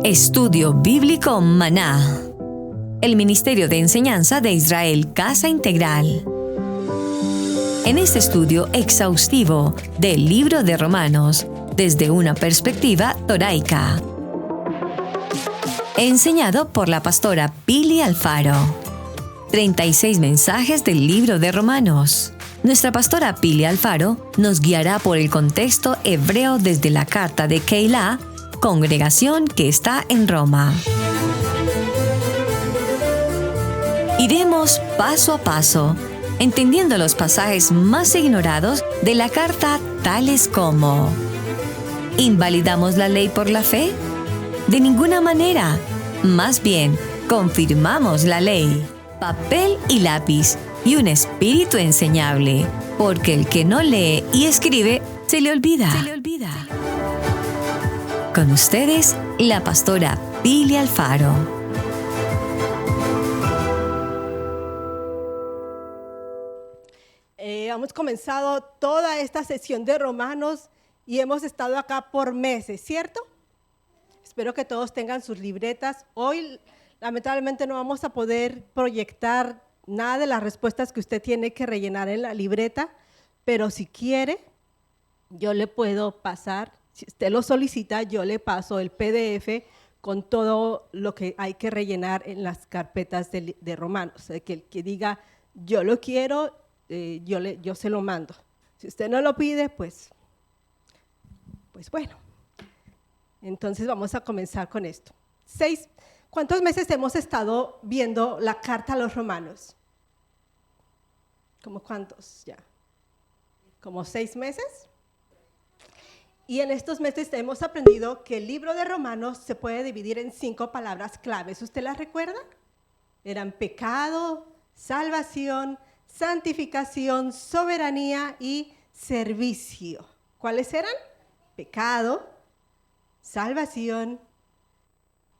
Estudio Bíblico Maná. El Ministerio de Enseñanza de Israel Casa Integral. En este estudio exhaustivo del libro de Romanos, desde una perspectiva toraica. Enseñado por la pastora Pili Alfaro. 36 mensajes del libro de Romanos. Nuestra pastora Pili Alfaro nos guiará por el contexto hebreo desde la carta de Keilah, congregación que está en Roma. Iremos paso a paso, entendiendo los pasajes más ignorados de la carta, tales como: ¿invalidamos la ley por la fe? De ninguna manera. Más bien, confirmamos la ley. Papel y lápiz y un espíritu enseñable, porque el que no lee y escribe, se le olvida. Con ustedes, la pastora Pili Alfaro. Hemos comenzado toda esta sesión de Romanos y hemos estado acá por meses, ¿cierto? Espero que todos tengan sus libretas. Hoy, lamentablemente, no vamos a poder proyectar nada de las respuestas que usted tiene que rellenar en la libreta, pero si quiere, yo le puedo pasar, si usted lo solicita, yo le paso el PDF con todo lo que hay que rellenar en las carpetas de Romanos. Que el que diga, yo lo quiero, yo se lo mando. Si usted no lo pide, pues bueno. Entonces vamos a comenzar con esto. ¿Cuántos meses hemos estado viendo la carta a los romanos? ¿Cómo cuántos ya? ¿Como 6 meses? Y en estos meses hemos aprendido que el libro de Romanos se puede dividir en 5 palabras claves. ¿Usted las recuerda? Eran pecado, salvación, santificación, soberanía y servicio. ¿Cuáles eran? Pecado, salvación,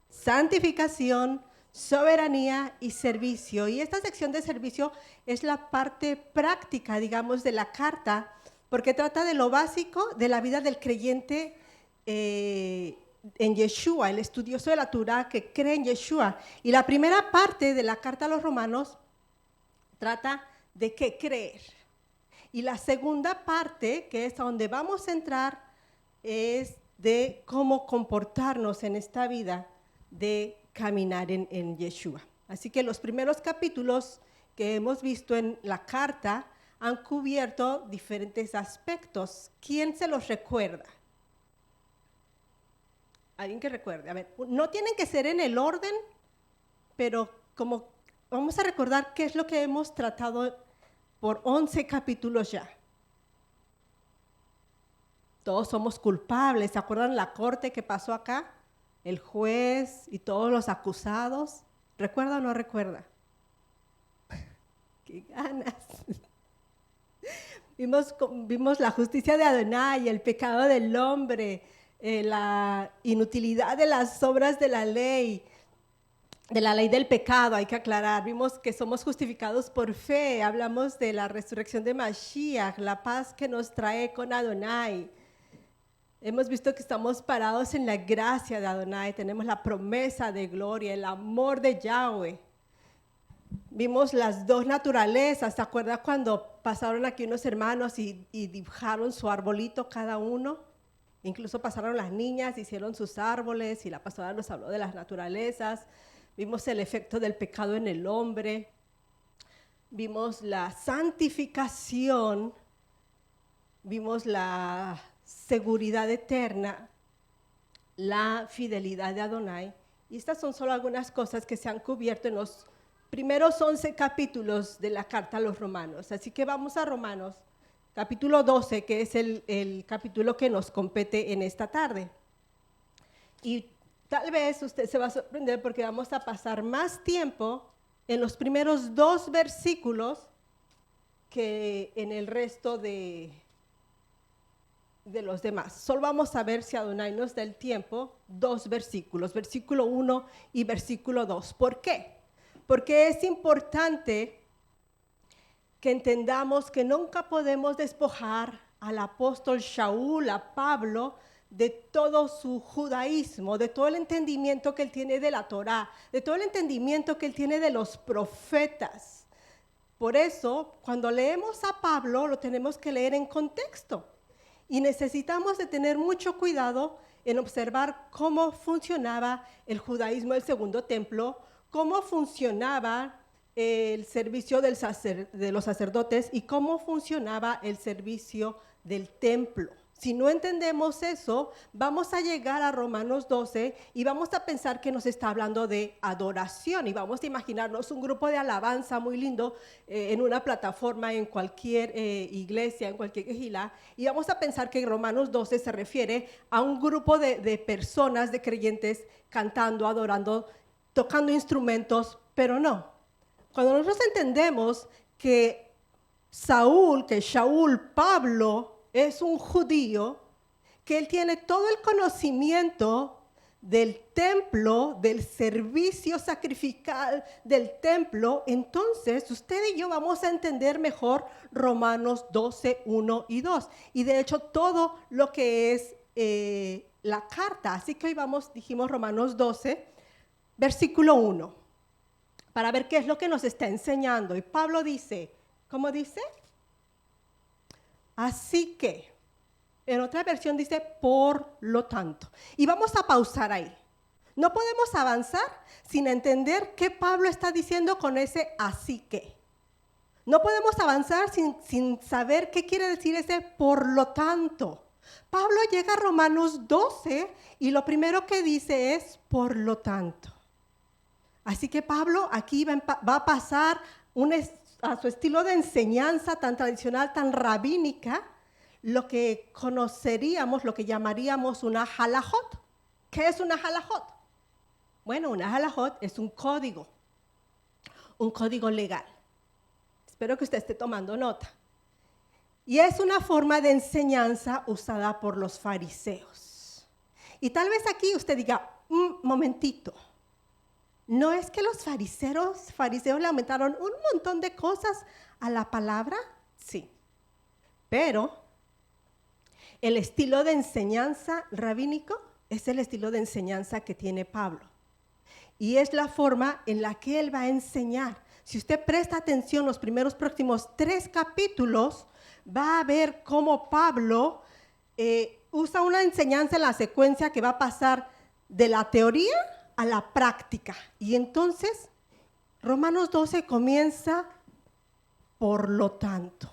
santificación, soberanía y servicio. Y esta sección de servicio es la parte práctica, digamos, de la carta, porque trata de lo básico de la vida del creyente en Yeshua, el estudioso de la Torá que cree en Yeshua. Y la primera parte de la carta a los romanos trata de qué creer. Y la segunda parte, que es a donde vamos a entrar, es de cómo comportarnos en esta vida de caminar en Yeshua. Así que los primeros capítulos que hemos visto en la carta han cubierto diferentes aspectos. ¿Quién se los recuerda? ¿Alguien que recuerde? A ver, no tienen que ser en el orden, pero como vamos a recordar qué es lo que hemos tratado por 11 capítulos ya. Todos somos culpables. ¿Se acuerdan la corte que pasó acá? El juez y todos los acusados. ¿Recuerda o no recuerda? ¡Qué ganas! Vimos la justicia de Adonai, el pecado del hombre, la inutilidad de las obras de la ley del pecado, hay que aclarar. Vimos que somos justificados por fe. Hablamos de la resurrección de Mashiach, la paz que nos trae con Adonai. Hemos visto que estamos parados en la gracia de Adonai, tenemos la promesa de gloria, el amor de Yahweh. Vimos las dos naturalezas. ¿Se acuerdan cuando pasaron aquí unos hermanos y dibujaron su arbolito cada uno? Incluso pasaron las niñas, hicieron sus árboles y la pastora nos habló de las naturalezas. Vimos el efecto del pecado en el hombre. Vimos la santificación. Vimos la seguridad eterna, la fidelidad de Adonai. Y estas son solo algunas cosas que se han cubierto en los primeros 11 capítulos de la carta a los romanos. Así que vamos a Romanos, capítulo 12, que es el capítulo que nos compete en esta tarde. Y tal vez usted se va a sorprender porque vamos a pasar más tiempo en los primeros 2 versículos que en el resto de los demás. Solo vamos a ver, si Adonai nos da el tiempo, 2 versículos, versículo 1 y versículo 2. ¿Por qué? Porque es importante que entendamos que nunca podemos despojar al apóstol Shaul, a Pablo, de todo su judaísmo, de todo el entendimiento que él tiene de la Torá, de todo el entendimiento que él tiene de los profetas. Por eso, cuando leemos a Pablo, lo tenemos que leer en contexto. Y necesitamos de tener mucho cuidado en observar cómo funcionaba el judaísmo del segundo templo, cómo funcionaba el servicio de los sacerdotes y cómo funcionaba el servicio del templo. Si no entendemos eso, vamos a llegar a Romanos 12 y vamos a pensar que nos está hablando de adoración y vamos a imaginarnos un grupo de alabanza muy lindo en una plataforma, en cualquier iglesia, en cualquier quejilá, y vamos a pensar que Romanos 12 se refiere a un grupo de personas, de creyentes, cantando, adorando, tocando instrumentos, pero no. Cuando nosotros entendemos que Shaul, Pablo, es un judío, que él tiene todo el conocimiento del templo, del servicio sacrificial del templo, entonces usted y yo vamos a entender mejor Romanos 12, 1 y 2. Y de hecho todo lo que es la carta. Así que hoy dijimos Romanos 12, versículo 1, para ver qué es lo que nos está enseñando. Y Pablo dice, ¿cómo dice? Así que, en otra versión dice, por lo tanto. Y vamos a pausar ahí. No podemos avanzar sin entender qué Pablo está diciendo con ese así que. No podemos avanzar sin saber qué quiere decir ese por lo tanto. Pablo llega a Romanos 12 y lo primero que dice es por lo tanto. Así que Pablo aquí va a pasar a su estilo de enseñanza tan tradicional, tan rabínica, lo que conoceríamos, lo que llamaríamos una halajot. ¿Qué es una halajot? Bueno, una halajot es un código legal. Espero que usted esté tomando nota. Y es una forma de enseñanza usada por los fariseos. Y tal vez aquí usted diga, un momentito, ¿no es que los fariseos le aumentaron un montón de cosas a la palabra? Sí, pero el estilo de enseñanza rabínico es el estilo de enseñanza que tiene Pablo. Y es la forma en la que él va a enseñar. Si usted presta atención los próximos 3 capítulos, va a ver cómo Pablo usa una enseñanza en la secuencia que va a pasar de la teoría a la práctica. Y entonces, Romanos 12 comienza por lo tanto.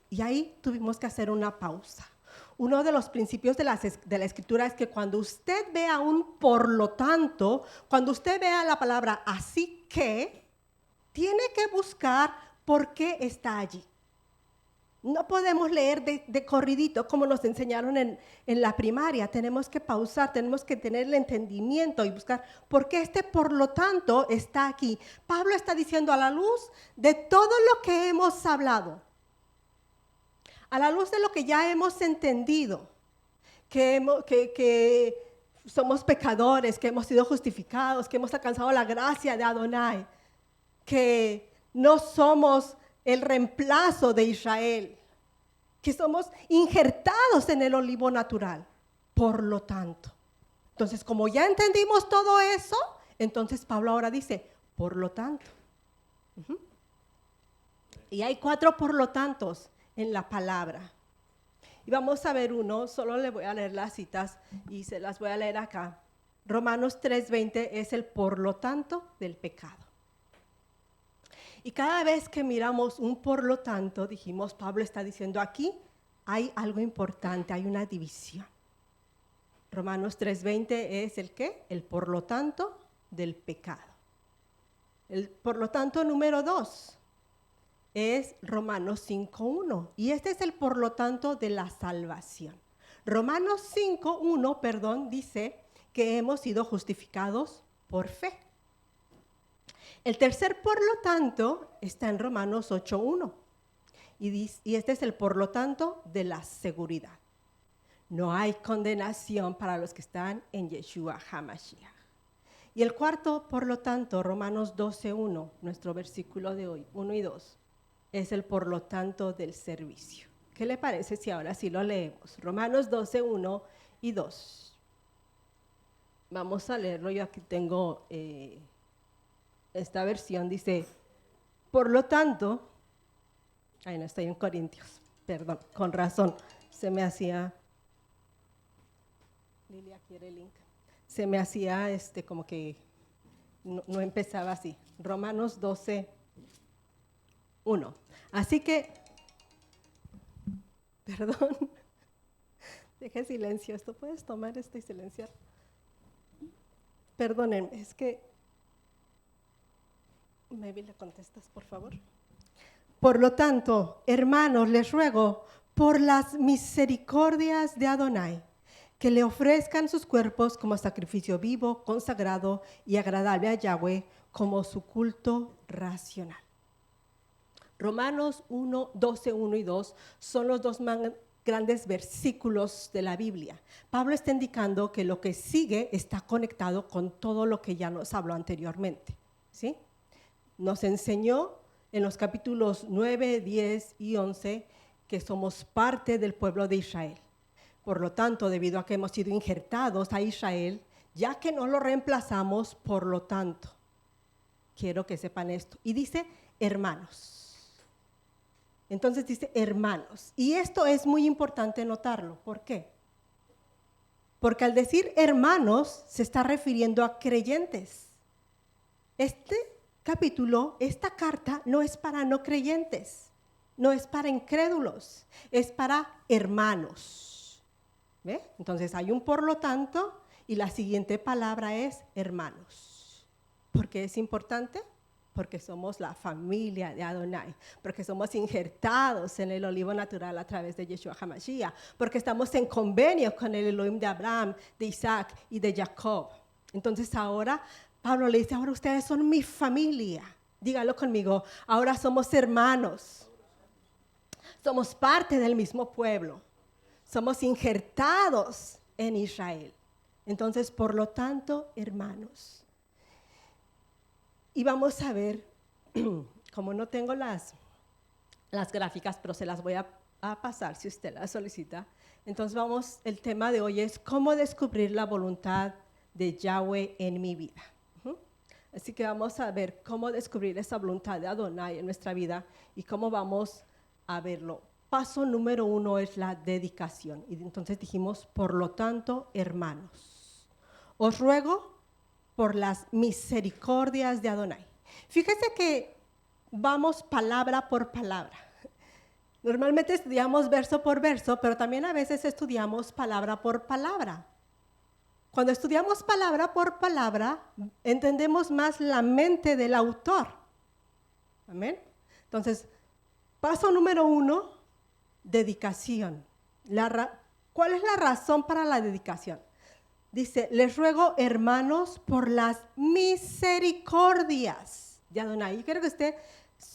Y ahí tuvimos que hacer una pausa. Uno de los principios de la Escritura es que cuando usted vea un por lo tanto, cuando usted vea la palabra así que, tiene que buscar por qué está allí. No podemos leer de corridito como nos enseñaron en la primaria. Tenemos que pausar, tenemos que tener el entendimiento y buscar por qué por lo tanto está aquí. Pablo está diciendo a la luz de todo lo que hemos hablado, a la luz de lo que ya hemos entendido, que somos pecadores, que hemos sido justificados, que hemos alcanzado la gracia de Adonai, que no somos el reemplazo de Israel, que somos injertados en el olivo natural. Por lo tanto, entonces como ya entendimos todo eso, entonces Pablo ahora dice, por lo tanto. Y hay 4 por lo tantos en la palabra. Y vamos a ver uno, solo le voy a leer las citas y se las voy a leer acá. Romanos 3:20 es el por lo tanto del pecado. Y cada vez que miramos un por lo tanto, dijimos, Pablo está diciendo aquí, hay algo importante, hay una división. Romanos 3:20 es el ¿qué? El por lo tanto del pecado. El por lo tanto número 2 es Romanos 5:1. Y este es el por lo tanto de la salvación. Romanos 5:1, dice que hemos sido justificados por fe. El tercer por lo tanto está en Romanos 8:1 y este es el por lo tanto de la seguridad. No hay condenación para los que están en Yeshua HaMashiach. Y el cuarto por lo tanto, Romanos 12:1, nuestro versículo de hoy, 1 y 2, es el por lo tanto del servicio. ¿Ok? ¿Qué le parece si ahora sí lo leemos? Romanos 12, 1 y 2. Vamos a leerlo, yo aquí tengo esta versión, dice, por lo tanto, no estoy en Corintios, perdón, con razón, se me hacía, Lilia quiere el link, se me hacía como que no empezaba así, Romanos 12, 1. Así que, perdón, deje silencio, ¿esto puedes tomar y silenciar? Perdónenme, es que, maybe le contestas, por favor. Por lo tanto, hermanos, les ruego por las misericordias de Adonai, que le ofrezcan sus cuerpos como sacrificio vivo, consagrado y agradable a Yahweh, como su culto racional. Romanos 1, 12, 1 y 2 son los dos más grandes versículos de la Biblia. Pablo está indicando que lo que sigue está conectado con todo lo que ya nos habló anteriormente, ¿sí? Nos enseñó en los capítulos 9, 10 y 11 que somos parte del pueblo de Israel. Por lo tanto, debido a que hemos sido injertados a Israel, ya que no lo reemplazamos, por lo tanto, quiero que sepan esto. Y dice hermanos. Entonces dice hermanos. Y esto es muy importante notarlo. ¿Por qué? Porque al decir hermanos se está refiriendo a creyentes. Este capítulo, esta carta no es para no creyentes, no es para incrédulos, es para hermanos. ¿Ve? Entonces hay un por lo tanto y la siguiente palabra es hermanos. ¿Por qué es importante? Porque somos la familia de Adonai, porque somos injertados en el olivo natural a través de Yeshua HaMashiach, porque estamos en convenio con el Elohim de Abraham, de Isaac y de Jacob. Entonces ahora Pablo le dice, ahora ustedes son mi familia. Dígalo conmigo, ahora somos hermanos. Somos parte del mismo pueblo. Somos injertados en Israel. Entonces, por lo tanto, hermanos. Y vamos a ver, como no tengo las gráficas, pero se las voy a pasar si usted las solicita. Entonces el tema de hoy es cómo descubrir la voluntad de Yahweh en mi vida. Así que vamos a ver cómo descubrir esa voluntad de Adonai en nuestra vida y cómo vamos a verlo. Paso número 1 es la dedicación. Y entonces dijimos, por lo tanto, hermanos, os ruego por las misericordias de Adonai. Fíjese que vamos palabra por palabra. Normalmente estudiamos verso por verso, pero también a veces estudiamos palabra por palabra. Cuando estudiamos palabra por palabra, entendemos más la mente del autor. ¿Amén? Entonces, paso número 1, dedicación. ¿Cuál es la razón para la dedicación? Dice, les ruego, hermanos, por las misericordias de Adonai. Yo quiero que usted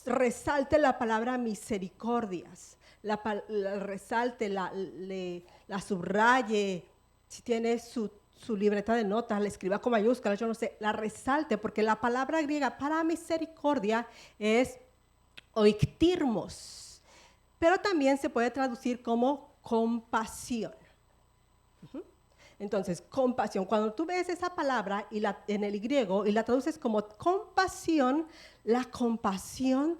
resalte la palabra misericordias, la resalte, la subraye, si tiene su libreta de notas, la escriba con mayúsculas, yo no sé, la resalte, porque la palabra griega para misericordia es oiktirmos, pero también se puede traducir como compasión. Entonces, compasión, cuando tú ves esa palabra en el griego y la traduces como compasión, la compasión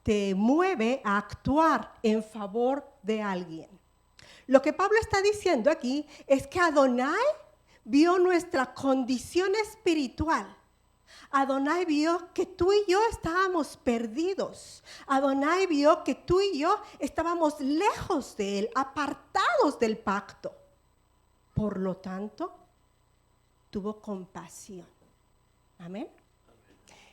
te mueve a actuar en favor de alguien. Lo que Pablo está diciendo aquí es que Adonai vio nuestra condición espiritual. Adonai vio que tú y yo estábamos perdidos. Adonai vio que tú y yo estábamos lejos de Él, apartados del pacto. Por lo tanto, tuvo compasión. Amén.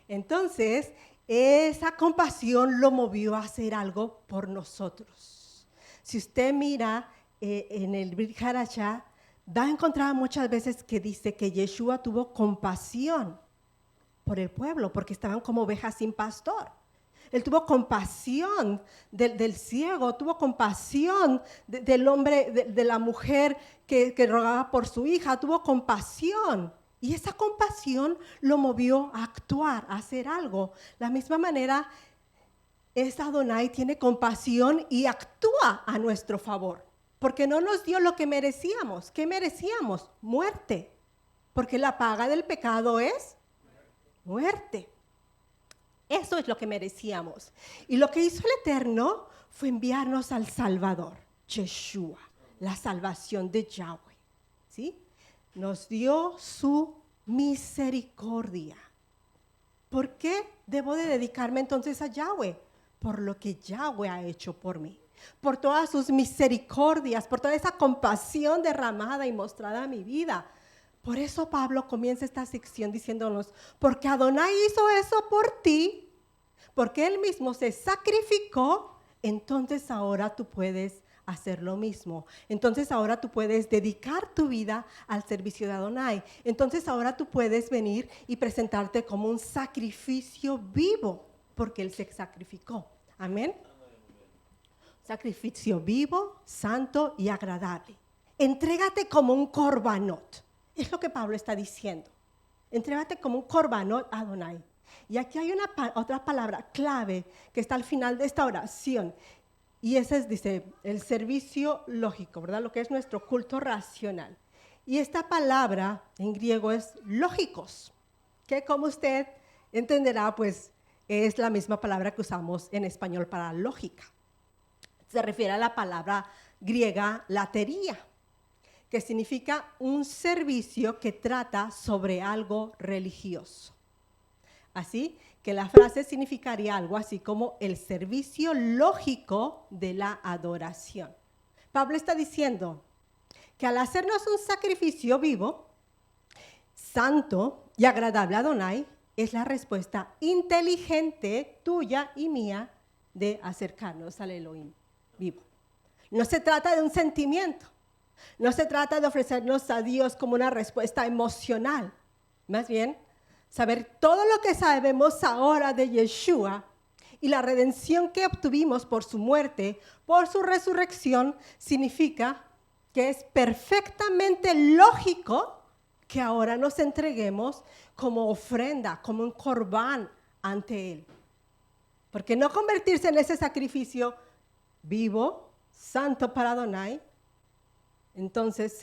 Entonces, esa compasión lo movió a hacer algo por nosotros. Si usted mira en el Brit Hadashah, va a encontrar muchas veces que dice que Yeshua tuvo compasión por el pueblo, porque estaban como ovejas sin pastor. Él tuvo compasión del ciego, tuvo compasión del hombre, de la mujer que rogaba por su hija, tuvo compasión. Y esa compasión lo movió a actuar, a hacer algo. La misma manera, es Adonai, tiene compasión y actúa a nuestro favor, porque no nos dio lo que merecíamos. ¿Qué merecíamos? Muerte, porque la paga del pecado es muerte. Eso es lo que merecíamos. Y lo que hizo el Eterno fue enviarnos al Salvador, Yeshua, la salvación de Yahweh, ¿sí? Nos dio su misericordia. ¿Por qué debo de dedicarme entonces a Yahweh? Por lo que Yahweh ha hecho por mí, por todas sus misericordias, por toda esa compasión derramada y mostrada a mi vida. Por eso Pablo comienza esta sección diciéndonos, porque Adonai hizo eso por ti, porque Él mismo se sacrificó, entonces ahora tú puedes hacer lo mismo. Entonces ahora tú puedes dedicar tu vida al servicio de Adonai. Entonces ahora tú puedes venir y presentarte como un sacrificio vivo, porque Él se sacrificó. Amén. Sacrificio vivo, santo y agradable. Entrégate como un corbanot. Es lo que Pablo está diciendo. Entrégate como un corbanot a Adonai. Y aquí hay otra palabra clave que está al final de esta oración. Y ese es, dice, el servicio lógico, ¿verdad? Lo que es nuestro culto racional. Y esta palabra en griego es lógicos, que como usted entenderá, pues es la misma palabra que usamos en español para lógica. Se refiere a la palabra griega latería, que significa un servicio que trata sobre algo religioso. Así que la frase significaría algo así como el servicio lógico de la adoración. Pablo está diciendo que al hacernos un sacrificio vivo, santo y agradable a Adonai, es la respuesta inteligente tuya y mía de acercarnos al Elohim vivo. No se trata de un sentimiento, no se trata de ofrecernos a Dios como una respuesta emocional, más bien saber todo lo que sabemos ahora de Yeshua y la redención que obtuvimos por su muerte, por su resurrección, significa que es perfectamente lógico que ahora nos entreguemos como ofrenda, como un corbán ante Él. Porque no convertirse en ese sacrificio vivo, santo para Adonai, entonces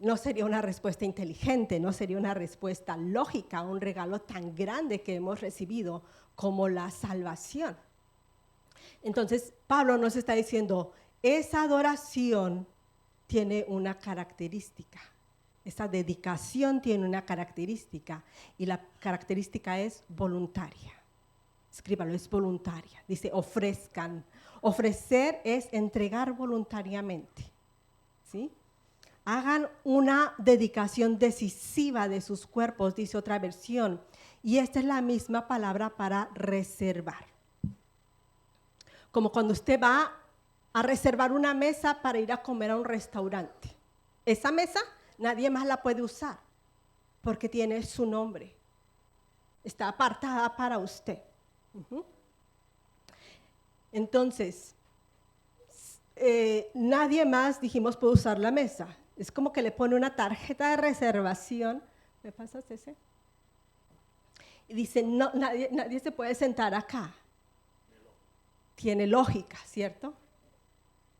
no sería una respuesta inteligente, no sería una respuesta lógica a un regalo tan grande que hemos recibido como la salvación. Entonces, Pablo nos está diciendo, esa adoración tiene una característica, esa dedicación tiene una característica, y la característica es voluntaria. Escríbalo, es voluntaria. Dice, ofrezcan. Ofrecer es entregar voluntariamente, ¿sí? Hagan una dedicación decisiva de sus cuerpos, dice otra versión. Y esta es la misma palabra para reservar. Como cuando usted va a reservar una mesa para ir a comer a un restaurante. Esa mesa nadie más la puede usar porque tiene su nombre. Está apartada para usted. Entonces, nadie más, dijimos, puede usar la mesa. Es como que le pone una tarjeta de reservación. ¿Me pasas ese? Y dice, no, nadie se puede sentar acá. Tiene lógica, ¿cierto?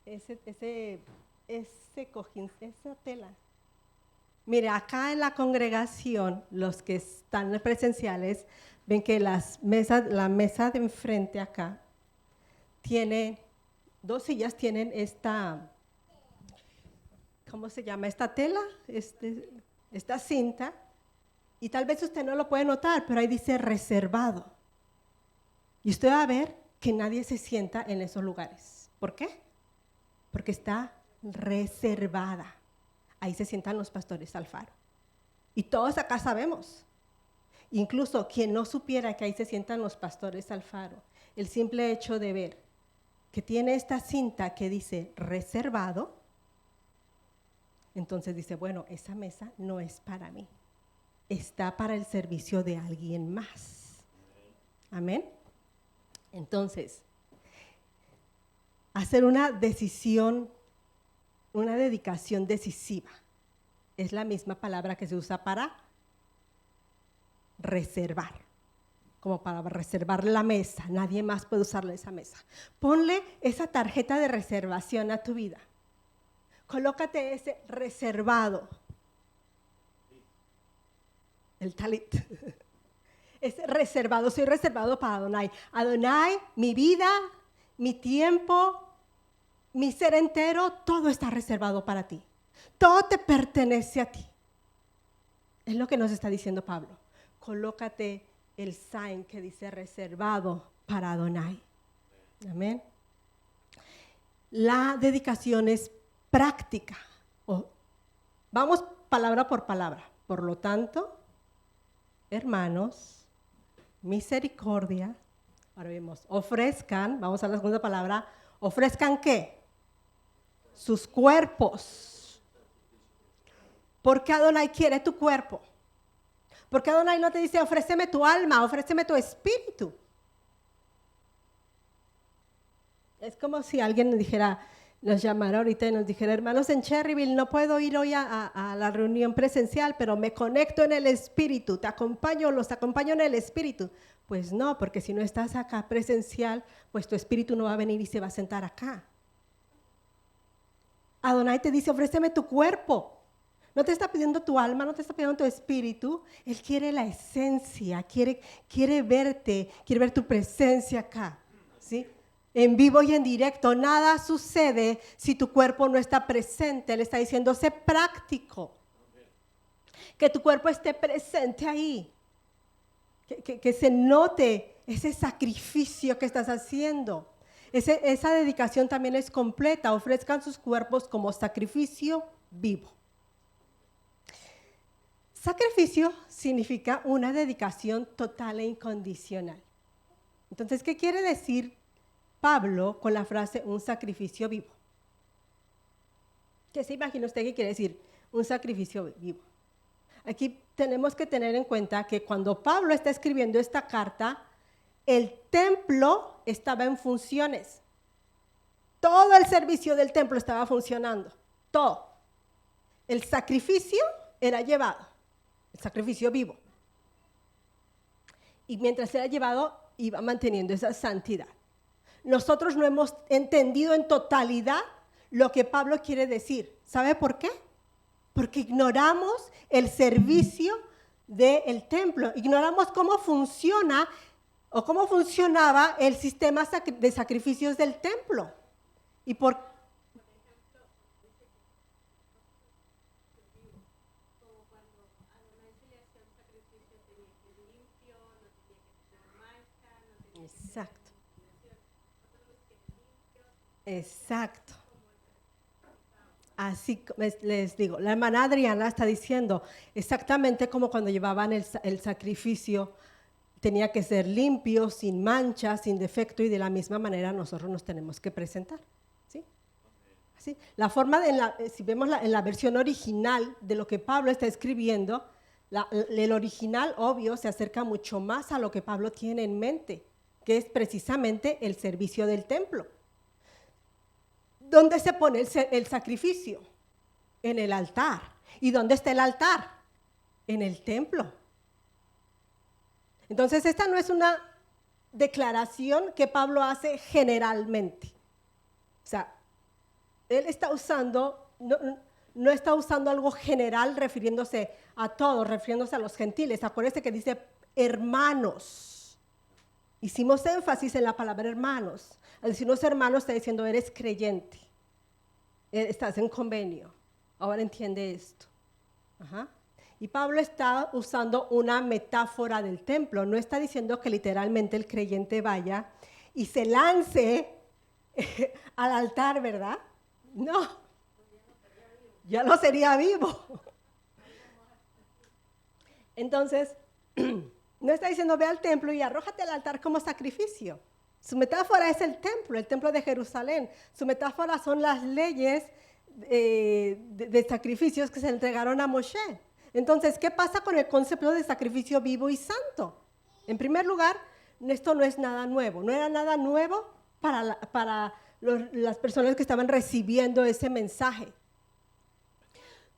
Ese cojín, esa tela. Mire, acá en la congregación, los que están presenciales, ven que la mesa de enfrente acá, tiene, dos sillas tienen esta, ¿cómo se llama? Esta tela, esta cinta, y tal vez usted no lo puede notar, pero ahí dice reservado. Y usted va a ver que nadie se sienta en esos lugares. ¿Por qué? Porque está reservada. Ahí se sientan los pastores Alfaro. Y todos acá sabemos. Incluso quien no supiera que ahí se sientan los pastores Alfaro, el simple hecho de ver que tiene esta cinta que dice reservado, entonces dice, bueno, esa mesa no es para mí, está para el servicio de alguien más. Amén. Entonces, hacer una decisión, una dedicación decisiva, es la misma palabra que se usa para reservar. como para reservar la mesa. Nadie más puede usarle esa mesa. Ponle esa tarjeta de reservación a tu vida. Colócate ese reservado. El talit. Es reservado, soy reservado para Adonai. Adonai, mi vida, mi tiempo, mi ser entero, todo está reservado para ti. Todo te pertenece a ti. Es lo que nos está diciendo Pablo. Colócate el sign que dice reservado para Adonai. Amén. La dedicación es práctica. Vamos palabra por palabra. Por lo tanto, hermanos, misericordia. Ahora vemos, ofrezcan, vamos a la segunda palabra, ofrezcan ¿qué? Sus cuerpos. ¿Por qué Adonai quiere tu cuerpo? ¿Por qué Adonai no te dice, ofréceme tu alma, ofréceme tu espíritu? Es como si alguien nos dijera, nos llamara ahorita y nos dijera, hermanos en Cherryville, no puedo ir hoy a la reunión presencial, pero me conecto en el espíritu, los acompaño en el espíritu. Pues no, porque si no estás acá presencial, pues tu espíritu no va a venir y se va a sentar acá. Adonai te dice, ofréceme tu cuerpo. No te está pidiendo tu alma, no te está pidiendo tu espíritu. Él quiere la esencia, quiere verte, quiere ver tu presencia acá, ¿sí? En vivo y en directo, nada sucede si tu cuerpo no está presente. Él está diciendo, sé práctico. Que tu cuerpo esté presente ahí. Que se note ese sacrificio que estás haciendo. Esa dedicación también es completa. Ofrezcan sus cuerpos como sacrificio vivo. Sacrificio significa una dedicación total e incondicional. Entonces, ¿qué quiere decir Pablo con la frase un sacrificio vivo? ¿Qué se imagina usted que quiere decir un sacrificio vivo? Aquí tenemos que tener en cuenta que cuando Pablo está escribiendo esta carta, el templo estaba en funciones. Todo el servicio del templo estaba funcionando, todo. El sacrificio era llevado, el sacrificio vivo. Y mientras era llevado, iba manteniendo esa santidad. Nosotros no hemos entendido en totalidad lo que Pablo quiere decir. ¿Sabe por qué? Porque ignoramos el servicio del templo, ignoramos cómo funciona o cómo funcionaba el sistema de sacrificios del templo. Y por Exacto. Exacto. Así les digo, la hermana Adriana está diciendo exactamente como cuando llevaban el sacrificio, tenía que ser limpio, sin mancha, sin defecto, y de la misma manera nosotros nos tenemos que presentar. ¿Sí? Así. La forma si vemos en la versión original de lo que Pablo está escribiendo, el original, obvio, se acerca mucho más a lo que Pablo tiene en mente, que es precisamente el servicio del templo. ¿Dónde se pone el sacrificio? En el altar. ¿Y dónde está el altar? En el templo. Entonces, esta no es una declaración que Pablo hace generalmente. O sea, él está usando, no está usando algo general refiriéndose a todos, refiriéndose a los gentiles. Acuérdense que dice hermanos. Hicimos énfasis en la palabra hermanos. Al decirnos hermanos está diciendo eres creyente, estás en convenio, ahora entiende esto. Ajá. Y Pablo está usando una metáfora del templo, no está diciendo que literalmente el creyente vaya y se lance al altar, ¿verdad? No, ya no sería vivo. Entonces, no está diciendo ve al templo y arrójate al altar como sacrificio. Su metáfora es el templo de Jerusalén. Su metáfora son las leyes de sacrificios que se entregaron a Moshe. Entonces, ¿qué pasa con el concepto de sacrificio vivo y santo? En primer lugar, esto no es nada nuevo. No era nada nuevo para las personas que estaban recibiendo ese mensaje.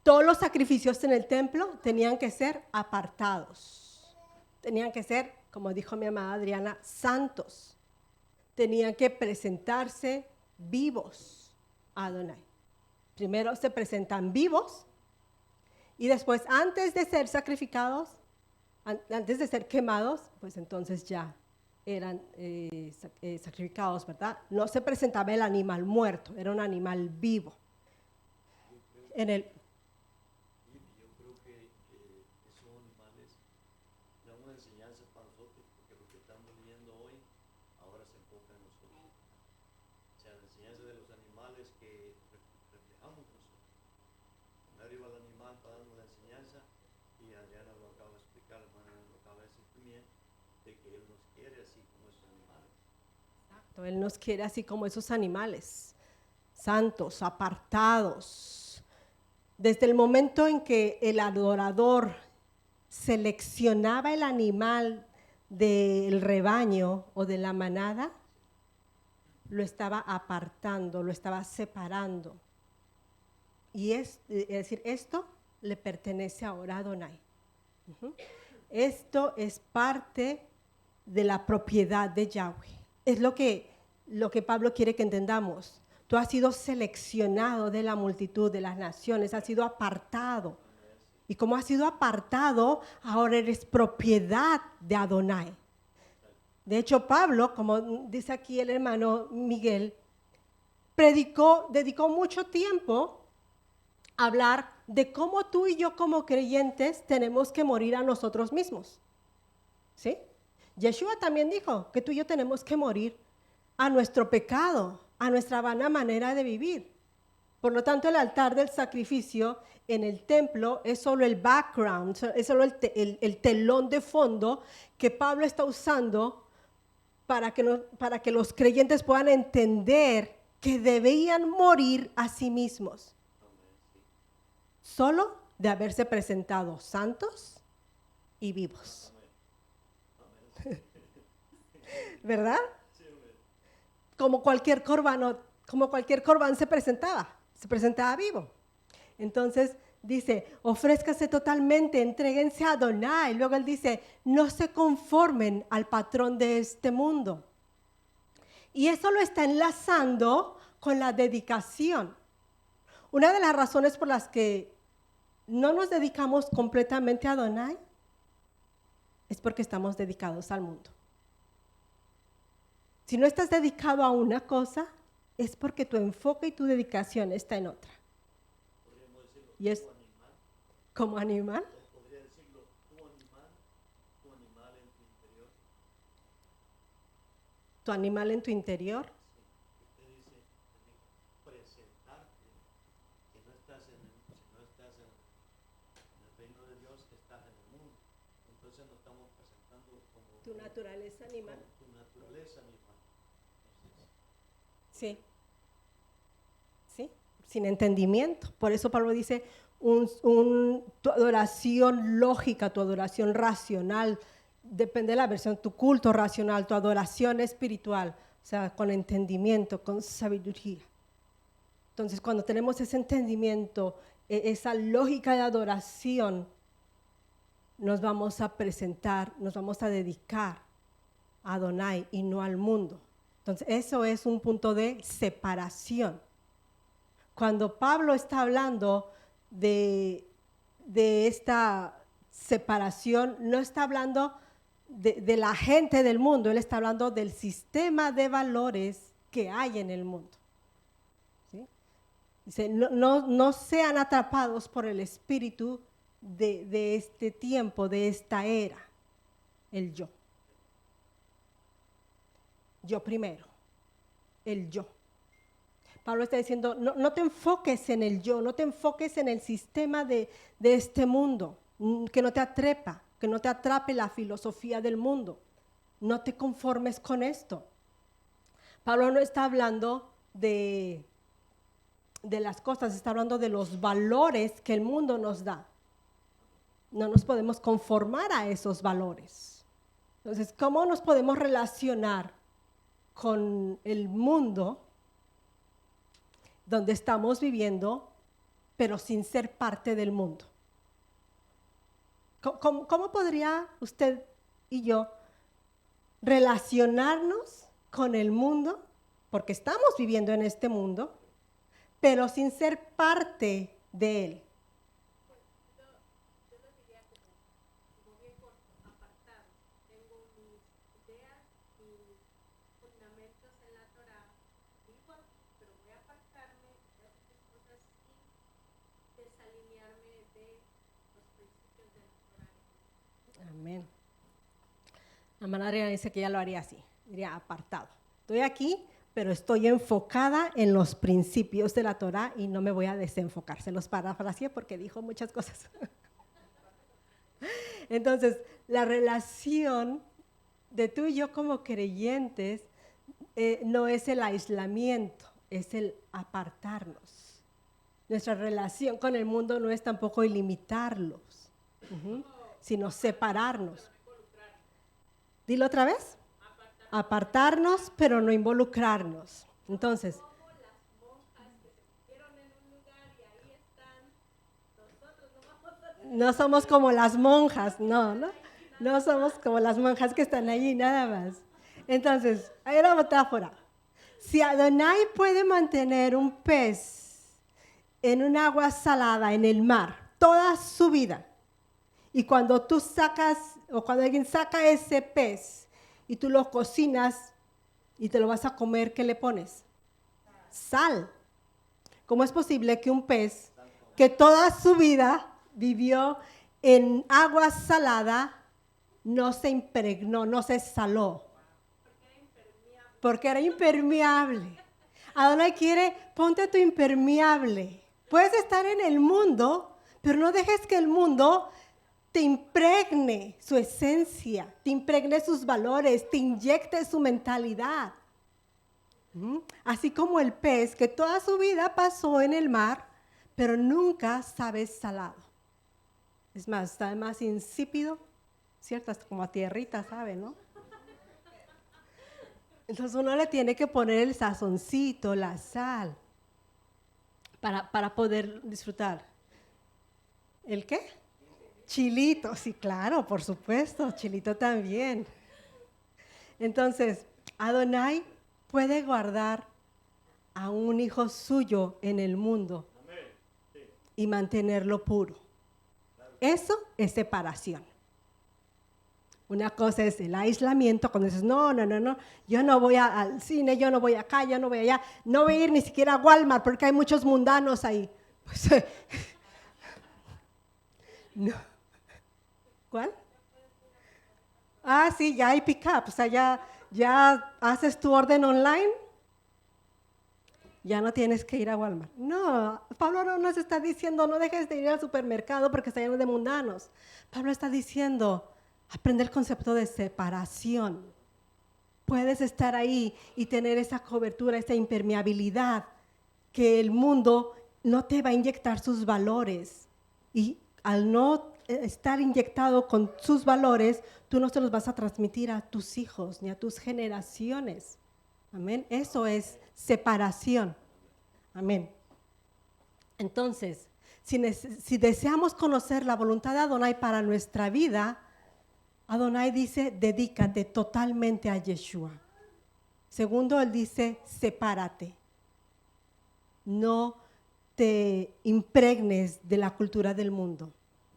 Todos los sacrificios en el templo tenían que ser apartados. Tenían que ser como dijo mi amada Adriana, santos. Tenían que presentarse vivos a Adonai. Primero se presentan vivos y después, antes de ser sacrificados, antes de ser quemados, pues entonces ya eran sacrificados, ¿verdad? No se presentaba el animal muerto, era un animal vivo. En el Yo creo que esos animales dan una enseñanza para nosotros, porque lo que estamos leyendo hoy ahora se enfoca en nosotros. O sea, la enseñanza de los animales que reflejamos nosotros. Primero iba el animal para darnos la enseñanza, y Adriana lo acaba de explicar, hermana lo acaba de decir también, de que Él nos quiere así como esos animales. Exacto, Él nos quiere así como esos animales, santos, apartados. Desde el momento en que el adorador seleccionaba el animal del rebaño o de la manada, lo estaba apartando, lo estaba separando. Y es decir, esto le pertenece ahora a Adonai. Esto es parte de la propiedad de Yahweh. Es lo que Pablo quiere que entendamos. Tú has sido seleccionado de la multitud de las naciones, has sido apartado. Y como has sido apartado, ahora eres propiedad de Adonai. De hecho, Pablo, como dice aquí el hermano Miguel, dedicó mucho tiempo a hablar de cómo tú y yo como creyentes tenemos que morir a nosotros mismos. ¿Sí? Yeshua también dijo que tú y yo tenemos que morir a nuestro pecado, a nuestra vana manera de vivir. Por lo tanto, el altar del sacrificio en el templo es solo el background, es solo el telón de fondo que Pablo está usando para que los creyentes puedan entender que debían morir a sí mismos. Solo de haberse presentado santos y vivos. ¿Verdad? Como cualquier corbán se presentaba vivo. Entonces dice, ofrézcase totalmente, entréguense a Adonai. Luego él dice, no se conformen al patrón de este mundo. Y eso lo está enlazando con la dedicación. Una de las razones por las que no nos dedicamos completamente a Adonai es porque estamos dedicados al mundo. Si no estás dedicado a una cosa, es porque tu enfoque y tu dedicación está en otra. Podríamos decirlo, Y es tu animal. como animal. Podría decirlo, tu animal en tu interior. Tu animal en tu interior. Usted dice, presentarte, que no estás en el reino de Dios, estás en el mundo. Entonces nos estamos presentando como Tu naturaleza animal. tu naturaleza animal. Sí. Sí, sin entendimiento. Por eso Pablo dice, tu adoración lógica, tu adoración racional, depende de la versión, tu culto racional, tu adoración espiritual, o sea, con entendimiento, con sabiduría. Entonces, cuando tenemos ese entendimiento, esa lógica de adoración, nos vamos a presentar, nos vamos a dedicar a Adonai y no al mundo. Entonces, eso es un punto de separación. Cuando Pablo está hablando de esta separación, no está hablando de la gente del mundo, él está hablando del sistema de valores que hay en el mundo. ¿Sí? Dice, no sean atrapados por el espíritu de este tiempo, de esta era, el yo. Yo primero, el yo. Pablo está diciendo, no te enfoques en el yo, no te enfoques en el sistema de este mundo, que no te atrepa, que no te atrape la filosofía del mundo. No te conformes con esto. Pablo no está hablando de las cosas, está hablando de los valores que el mundo nos da. No nos podemos conformar a esos valores. Entonces, ¿cómo nos podemos relacionar con el mundo donde estamos viviendo, pero sin ser parte del mundo? ¿Cómo podría usted y yo relacionarnos con el mundo, porque estamos viviendo en este mundo, pero sin ser parte de él. Amén. La hermana Adriana dice que ella lo haría así, diría apartado. Estoy aquí, pero estoy enfocada en los principios de la Torá y no me voy a desenfocar. Se los parafraseé porque dijo muchas cosas. Entonces, la relación de tú y yo como creyentes no es el aislamiento, es el apartarnos. Nuestra relación con el mundo no es tampoco ilimitarlos, sino separarnos. Dilo otra vez. Apartarnos, pero no involucrarnos. Entonces, no somos como las monjas, no somos como las monjas que están allí, nada más. Entonces, hay una metáfora. Si Adonai puede mantener un pez en un agua salada en el mar toda su vida, y cuando tú sacas, o cuando alguien saca ese pez y tú lo cocinas y te lo vas a comer, ¿qué le pones? Sal. ¿Cómo es posible que un pez que toda su vida vivió en agua salada no se impregnó, no se saló? Porque era impermeable. Adonai quiere, ponte tu impermeable. Puedes estar en el mundo, pero no dejes que el mundo te impregne su esencia, te impregne sus valores, te inyecte su mentalidad. Así como el pez que toda su vida pasó en el mar, pero nunca sabe salado. Es más, está más insípido, ¿cierto? Hasta como a tierrita, ¿sabe, no? Entonces uno le tiene que poner el sazoncito, la sal, para poder disfrutar. ¿El qué? Chilito, sí, claro, por supuesto, chilito también. Entonces, Adonai puede guardar a un hijo suyo en el mundo y mantenerlo puro. Eso es separación. Una cosa es el aislamiento, cuando dices, no, yo no voy al cine, yo no voy acá, yo no voy allá, no voy a ir ni siquiera a Walmart porque hay muchos mundanos ahí. Pues, no. ¿Cuál? Ah, sí, ya hay pick-up, o sea, ya haces tu orden online, ya no tienes que ir a Walmart. No, Pablo no nos está diciendo, no dejes de ir al supermercado porque está lleno de mundanos. Pablo está diciendo, aprende el concepto de separación. Puedes estar ahí y tener esa cobertura, esa impermeabilidad, que el mundo no te va a inyectar sus valores. Y al no estar inyectado con sus valores, tú no se los vas a transmitir a tus hijos ni a tus generaciones. Amén. Eso es separación. Amén. Entonces, si deseamos conocer la voluntad de Adonai para nuestra vida, Adonai dice, dedícate totalmente a Yeshua. Segundo, él dice, sepárate. No te impregnes de la cultura del mundo.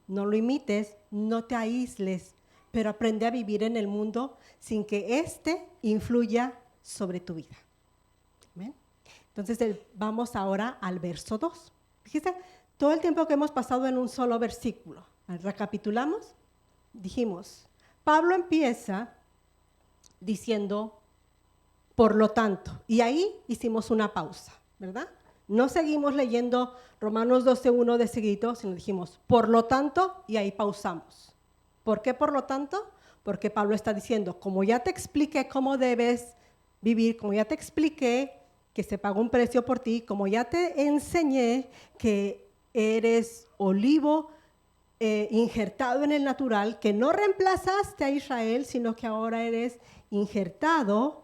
No lo imites, no te aísles, pero aprende a vivir en el mundo sin que éste influya sobre tu vida. ¿Amén? Entonces, vamos ahora al verso 2. Fíjense, todo el tiempo que hemos pasado en un solo versículo. Recapitulamos, dijimos, Pablo empieza diciendo, por lo tanto, y ahí hicimos una pausa, ¿verdad? No seguimos leyendo Romanos 12:1 de seguido, sino dijimos, por lo tanto, y ahí pausamos. ¿Por qué por lo tanto? Porque Pablo está diciendo, como ya te expliqué cómo debes vivir, como ya te expliqué que se pagó un precio por ti, como ya te enseñé que eres olivo injertado en el natural, que no reemplazaste a Israel, sino que ahora eres injertado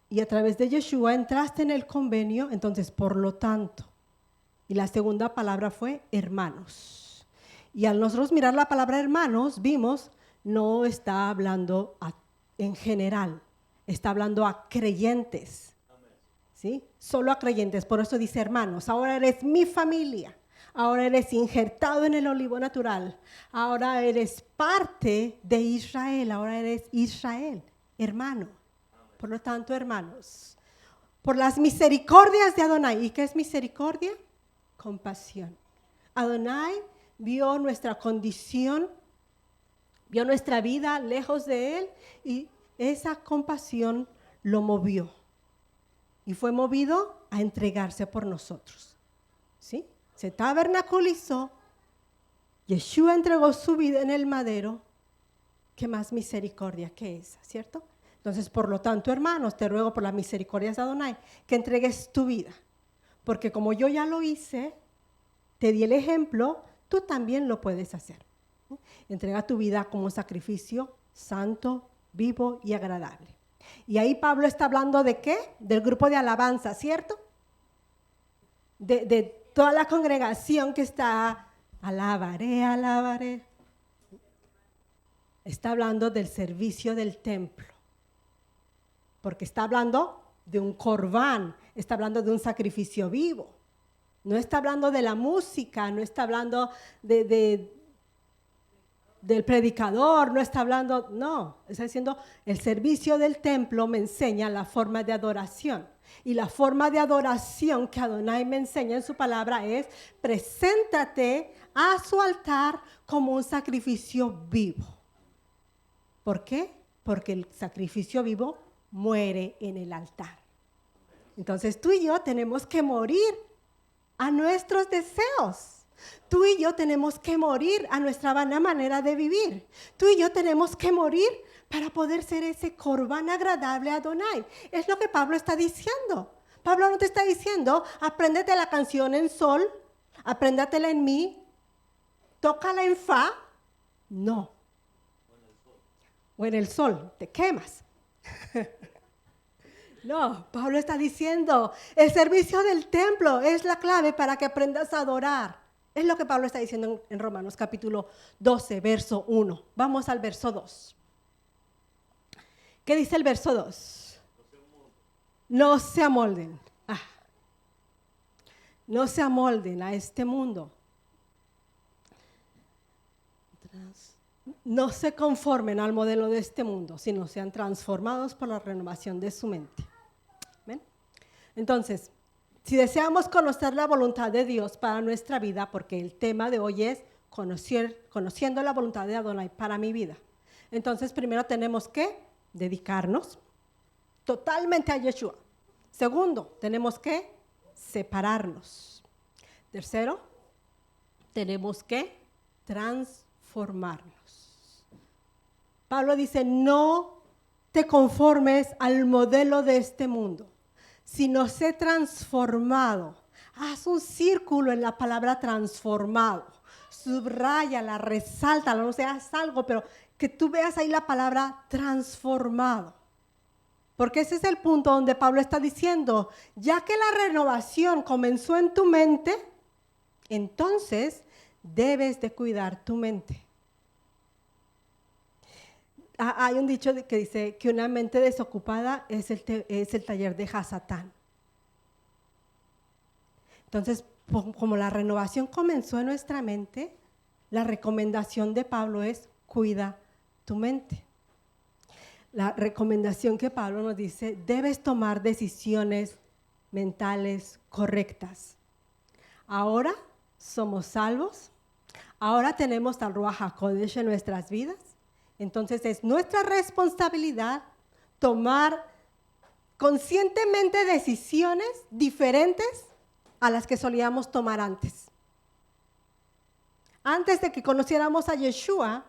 y a través de Yeshua entraste en el convenio, entonces por lo tanto. Y la segunda palabra fue hermanos. Y al nosotros mirar la palabra hermanos, vimos, no está hablando en general, está hablando a creyentes, ¿sí? Solo a creyentes. Por eso dice, hermanos, ahora eres mi familia. Ahora eres injertado en el olivo natural. Ahora eres parte de Israel. Ahora eres Israel, hermano. Por lo tanto, hermanos, por las misericordias de Adonai. ¿Y qué es misericordia? Compasión. Adonai vio nuestra condición, vio nuestra vida lejos de Él y esa compasión lo movió. Y fue movido a entregarse por nosotros. ¿Sí? Se tabernaculizó, Yeshua entregó su vida en el madero. ¿Qué más misericordia que esa, cierto? Entonces, por lo tanto, hermanos, te ruego por las misericordias de Adonai que entregues tu vida. Porque como yo ya lo hice, te di el ejemplo, tú también lo puedes hacer. Entrega tu vida como un sacrificio santo, vivo y agradable. Y ahí Pablo está hablando ¿de qué? Del grupo de alabanza, ¿cierto? De toda la congregación que está, alabaré, alabaré. Está hablando del servicio del templo. Porque está hablando de un corbán, está hablando de un sacrificio vivo. No está hablando de la música, no está hablando del predicador, no está hablando, no. Está diciendo, el servicio del templo me enseña la forma de adoración. Y la forma de adoración que Adonai me enseña en su palabra es, preséntate a su altar como un sacrificio vivo. ¿Por qué? Porque el sacrificio vivo muere en el altar. Entonces tú y yo tenemos que morir a nuestros deseos. Tú y yo tenemos que morir a nuestra vana manera de vivir. Tú y yo tenemos que morir para poder ser ese corbán agradable a Adonai. Es lo que Pablo está diciendo. Pablo no te está diciendo, apréndete la canción en sol, apréndatela en mi, tócala en fa. No. O en el sol, te quemas. No, Pablo está diciendo, el servicio del templo es la clave para que aprendas a adorar. Es lo que Pablo está diciendo en Romanos capítulo 12, verso 1. Vamos al verso 2. ¿Qué dice el verso 2? No se amolden. No se amolden a este mundo. No se conformen al modelo de este mundo, sino sean transformados por la renovación de su mente. ¿Ven? Entonces, si deseamos conocer la voluntad de Dios para nuestra vida, porque el tema de hoy es conociendo la voluntad de Adonai para mi vida. Entonces, primero tenemos que dedicarnos totalmente a Yeshua. Segundo, tenemos que separarnos. Tercero, tenemos que transformarnos. Pablo dice, no te conformes al modelo de este mundo, sino sé transformado. Haz un círculo en la palabra transformado. Subráyala, resáltala, no sé, haz algo, pero que tú veas ahí la palabra transformado. Porque ese es el punto donde Pablo está diciendo, ya que la renovación comenzó en tu mente, entonces debes de cuidar tu mente. Hay un dicho que dice que una mente desocupada es el taller de Hasatán. Entonces, como la renovación comenzó en nuestra mente, la recomendación de Pablo es cuida tu mente. La recomendación que Pablo nos dice, debes tomar decisiones mentales correctas. Ahora somos salvos, ahora tenemos al Ruach HaKodesh en nuestras vidas. Entonces es nuestra responsabilidad tomar conscientemente decisiones diferentes a las que solíamos tomar antes. Antes de que conociéramos a Yeshua,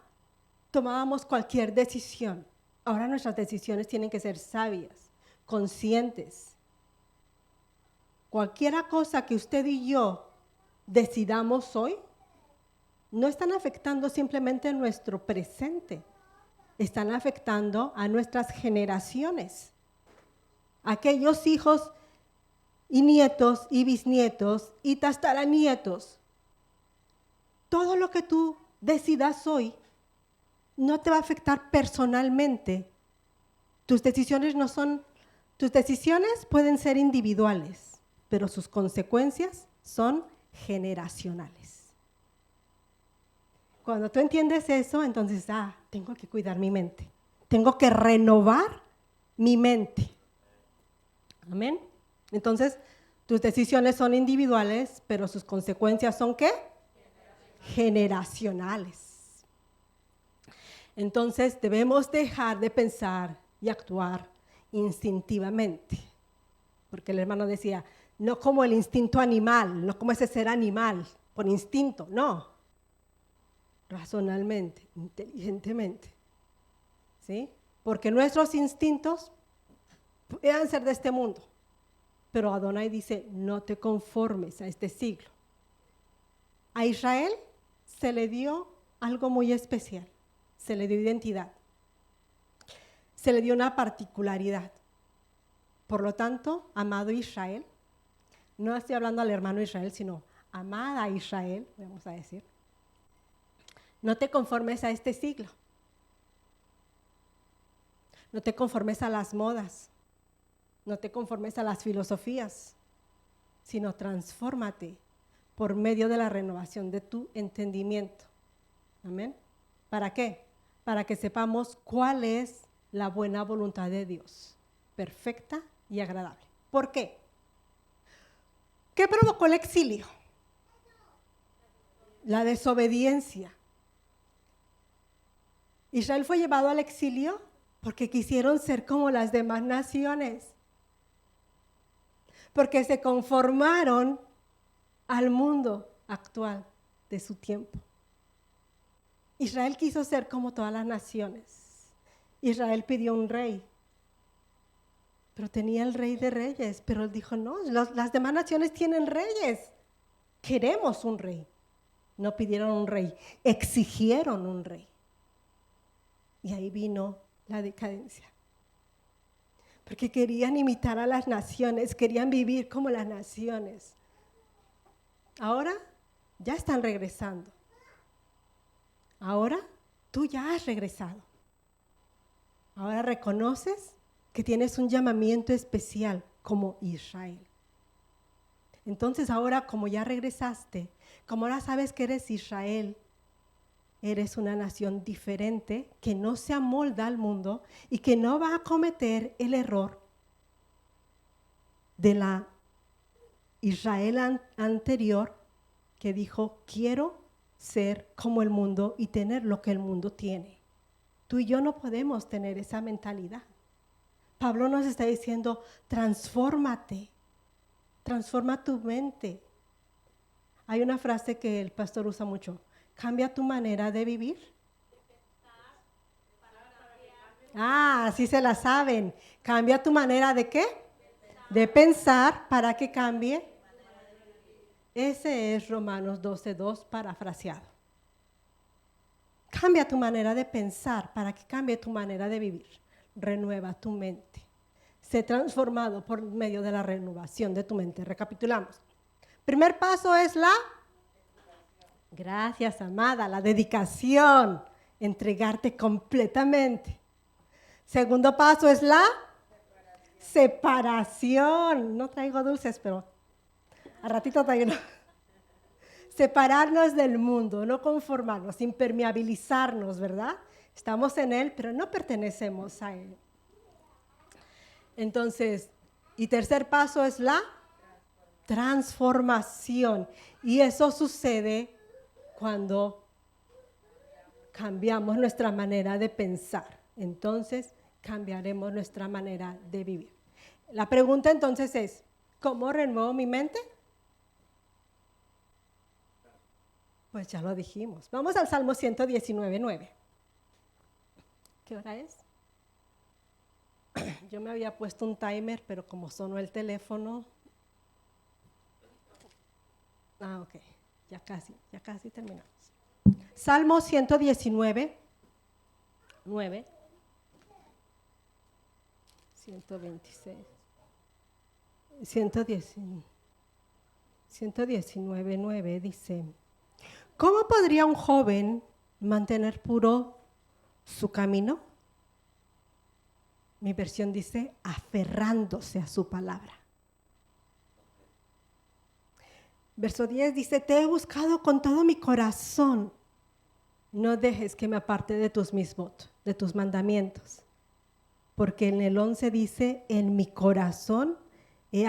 tomábamos cualquier decisión. Ahora nuestras decisiones tienen que ser sabias, conscientes. Cualquier cosa que usted y yo decidamos hoy, no están afectando simplemente nuestro presente, están afectando a nuestras generaciones. Aquellos hijos y nietos y bisnietos y tataranietos. Todo lo que tú decidas hoy no te va a afectar personalmente, Tus decisiones pueden ser individuales, pero sus consecuencias son generacionales. Cuando tú entiendes eso, entonces, tengo que cuidar mi mente. Tengo que renovar mi mente. Amén. Entonces, tus decisiones son individuales, pero sus consecuencias son ¿qué? Generacionales. Entonces, debemos dejar de pensar y actuar instintivamente. Porque el hermano decía, no como el instinto animal, no como ese ser animal, por instinto, no. Razonalmente, inteligentemente. ¿Sí? Porque nuestros instintos pueden ser de este mundo. Pero Adonai dice, no te conformes a este siglo. A Israel se le dio algo muy especial, se le dio identidad, se le dio una particularidad. Por lo tanto, amado Israel, no estoy hablando al hermano Israel, sino amada Israel, vamos a decir, no te conformes a este siglo, no te conformes a las modas, no te conformes a las filosofías, sino transfórmate por medio de la renovación de tu entendimiento. Amén. ¿Para qué? Para que sepamos cuál es la buena voluntad de Dios, perfecta y agradable. ¿Por qué? ¿Qué provocó el exilio? La desobediencia. Israel fue llevado al exilio porque quisieron ser como las demás naciones, porque se conformaron al mundo actual de su tiempo. Israel quiso ser como todas las naciones. Israel pidió un rey, pero tenía el rey de reyes, pero él dijo, no, las demás naciones tienen reyes, queremos un rey. No pidieron un rey, exigieron un rey. Y ahí vino la decadencia. Porque querían imitar a las naciones, querían vivir como las naciones. Ahora ya están regresando. Ahora tú ya has regresado. Ahora reconoces que tienes un llamamiento especial como Israel. Entonces ahora como ya regresaste, como ahora sabes que eres Israel, eres una nación diferente que no se amolda al mundo y que no va a cometer el error de la Israel anterior que dijo, quiero ser como el mundo y tener lo que el mundo tiene. Tú y yo no podemos tener esa mentalidad. Pablo nos está diciendo, transfórmate, transforma tu mente. Hay una frase que el pastor usa mucho, cambia tu manera de vivir. Sí se la saben. Cambia tu manera de ¿qué? De pensar para que cambie. Ese es Romanos 12:2 parafraseado. Cambia tu manera de pensar para que cambie tu manera de vivir. Renueva tu mente. Sé transformado por medio de la renovación de tu mente. Recapitulamos. Primer paso es gracias, amada, la dedicación, entregarte completamente. Segundo paso es la separación. No traigo dulces, pero al ratito traigo. Separarnos del mundo, no conformarnos, impermeabilizarnos, ¿verdad? Estamos en él, pero no pertenecemos a él. Entonces, y tercer paso es la transformación. Y eso sucede cuando cambiamos nuestra manera de pensar. Entonces, cambiaremos nuestra manera de vivir. La pregunta entonces es, ¿cómo renuevo mi mente? Pues ya lo dijimos. Vamos al Salmo 119:9. ¿Qué hora es? Yo me había puesto un timer, pero como sonó el teléfono. Ok, ya casi terminamos. Salmo 119:9. 126. 119:9 dice, ¿cómo podría un joven mantener puro su camino? Mi versión dice aferrándose a su palabra. Verso 10 dice, te he buscado con todo mi corazón. No dejes que me aparte de tus mismos, de tus mandamientos. Porque en el 11 dice, en mi corazón he